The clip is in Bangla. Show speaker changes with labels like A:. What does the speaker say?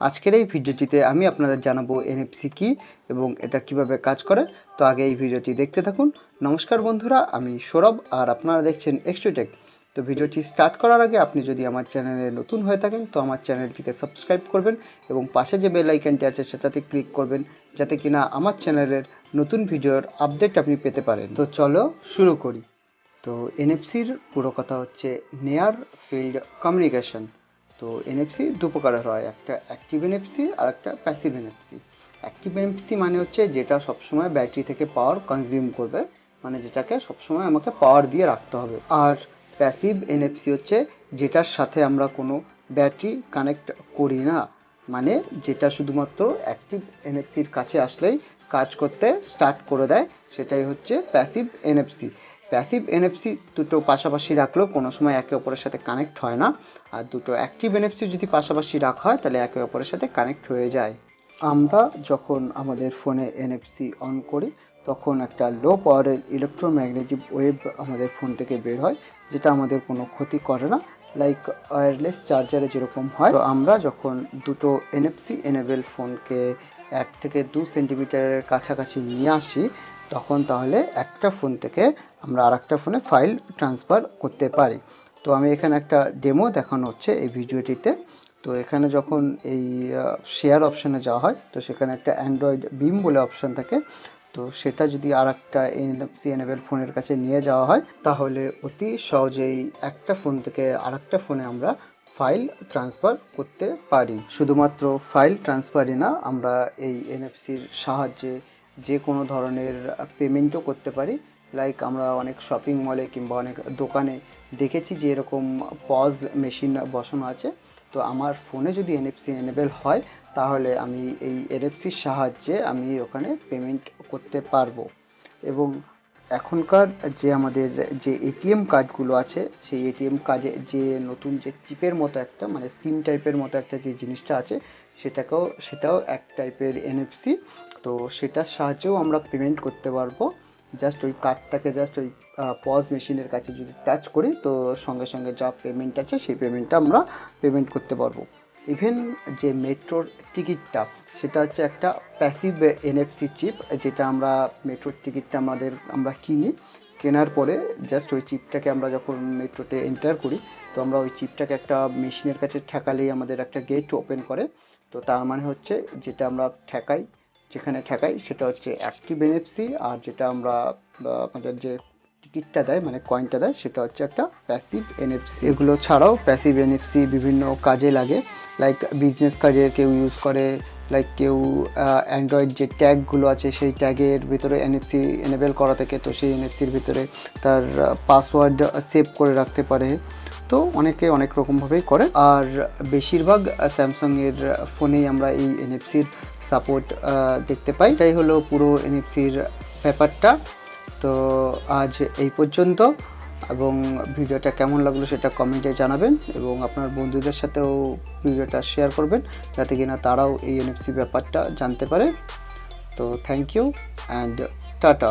A: আজকের এই ভিডিওটিতে আমি আপনাদের জানাবো এনএফসি কি এবং এটা কিভাবে কাজ করে। তো আগে এই ভিডিওটি দেখতে থাকুন। নমস্কার বন্ধুরা, আমি সৌরভ আর আপনারা দেখছেন এক্সট্রিটেক। তো ভিডিওটি স্টার্ট করার আগে আপনি যদি আমার চ্যানেলে নতুন হয়ে থাকেন তো আমার চ্যানেলটিকে সাবস্ক্রাইব করবেন এবং পাশে যে বেল আইকনটি আছে সেটাতে ক্লিক করবেন, যাতে কিনা আমার চ্যানেলের নতুন ভিডিওর আপডেট আপনি পেতে পারেন। তো চলো শুরু করি। তো এনএফসির পুরো কথা হচ্ছে নিয়ার ফিল্ড কমিউনিকেশন। তো এনএফসি দু প্রকারের হয়, একটা অ্যাক্টিভ এনএফসি আর একটা প্যাসিভ এনএফসি। অ্যাক্টিভ এনএফসি মানে হচ্ছে যেটা সবসময় ব্যাটারি থেকে পাওয়ার কনজিউম করবে, মানে যেটাকে সবসময় আমাকে পাওয়ার দিয়ে রাখতে হবে। আর প্যাসিভ এনএফসি হচ্ছে যেটার সাথে আমরা কোনো ব্যাটারি কানেক্ট করি না, মানে যেটা শুধুমাত্র অ্যাক্টিভ এনএফসির কাছে আসলেই কাজ করতে স্টার্ট করে দেয়, সেটাই হচ্ছে প্যাসিভ এনএফসি। প্যাসিভ এনএফসি দুটো পাশাপাশি রাখলেও কোনো সময় একে অপরের সাথে কানেক্ট হয় না, আর দুটো অ্যাক্টিভ এনএফসি যদি পাশাপাশি রাখা হয় তাহলে একে অপরের সাথে কানেক্ট হয়ে যায়। আমরা যখন আমাদের ফোনে এনএফসি অন করি তখন একটা লো পাওয়ারের ইলেকট্রোম্যাগনেটিক ওয়েভ আমাদের ফোন থেকে বের হয়, যেটা আমাদের কোনো ক্ষতি করে না, লাইক ওয়্যারলেস চার্জারে যেরকম হয়। তো আমরা যখন দুটো এনএফসি এনেবল ফোনকে 1 থেকে 2 সেন্টিমিটারের কাছাকাছি নিয়ে আসি তখন তাহলে একটা ফোন থেকে আমরা আরেকটা ফোনে ফাইল ট্রান্সফার করতে পারি। তো আমি এখানে একটা ডেমো দেখানো হচ্ছে এই ভিডিওটিতে। তো এখানে যখন এই শেয়ার অপশানে যাওয়া হয় তো সেখানে একটা অ্যান্ড্রয়েড বিম বলে অপশান থাকে। তো সেটা যদি আর একটা এনএফসি এনেবল ফোনের কাছে নিয়ে যাওয়া হয় তাহলে অতি সহজেই একটা ফোন থেকে আর একটা ফোনে আমরা ফাইল ট্রান্সফার করতে পারি। শুধুমাত্র ফাইল ট্রান্সফারই না, আমরা এই এনএফসির সাহায্যে যে কোনো ধরনের পেমেন্টও করতে পারি। লাইক আমরা অনেক শপিং মলে কিংবা অনেক দোকানে দেখেছি যে এরকম পজ মেশিন বসানো আছে। তো আমার ফোনে যদি এনএফসি এনেবল হয় তাহলে আমি এই এনএফসির সাহায্যে আমি ওখানে পেমেন্ট করতে পারবো। এবং এখনকার যে আমাদের যে এটিএম কার্ডগুলো আছে সেই এটিএম কার্ডে যে নতুন যে চিপের মতো একটা মানে সিম টাইপের মতো একটা যে জিনিসটা আছে সেটাও এক টাইপের এনএফসি। তো সেটার সাহায্যেও আমরা পেমেন্ট করতে পারবো। জাস্ট ওই কার্ডটাকে জাস্ট ওই পজ মেশিনের কাছে যদি টাচ করি তো সঙ্গে সঙ্গে যা পেমেন্ট আছে সেই পেমেন্টটা আমরা পেমেন্ট করতে পারবো। ইভেন যে মেট্রোর টিকিটটা সেটা হচ্ছে একটা প্যাসিভ এনএফসি চিপ, যেটা আমরা মেট্রোর টিকিটটা আমরা কিনি, কেনার পরে জাস্ট ওই চিপটাকে আমরা যখন মেট্রোতে এন্টার করি তো আমরা ওই চিপটাকে একটা মেশিনের কাছে ঠেকালেই আমাদের একটা গেট ওপেন করে। তো তার মানে হচ্ছে যেটা আমরা যেখানে ঠেকাই সেটা হচ্ছে অ্যাক্টিভ এনএফসি, আর যেটা আমরা আমাদের যে টিকিটটা দেয় মানে কয়েনটা দেয় সেটা হচ্ছে একটা প্যাসিভ এনএফসি। এগুলো ছাড়াও প্যাসিভ এনএফসি বিভিন্ন কাজে লাগে, লাইক বিজনেস কাজে কেউ ইউজ করে, লাইক কেউ অ্যান্ড্রয়েড যে ট্যাগগুলো আছে সেই ট্যাগের ভিতরে এনএফসি এনেবল করা থাকে, তো সেই এনএফসির ভিতরে তার পাসওয়ার্ড সেভ করে রাখতে পারে। তো অনেকে অনেক রকমভাবেই করে, আর বেশিরভাগ স্যামসাংয়ের ফোনেই আমরা এই এনএফসির সাপোর্ট দেখতে পাই। এটাই হলো পুরো এনএফসির ব্যাপারটা। তো আজ এই পর্যন্ত, এবং ভিডিওটা কেমন লাগলো সেটা কমেন্টে জানাবেন এবং আপনার বন্ধুদের সাথেও ভিডিওটা শেয়ার করবেন, যাতে কিনা তারাও এই এনএফসি ব্যাপারটা জানতে পারে। তো থ্যাংক ইউ অ্যান্ড টাটা।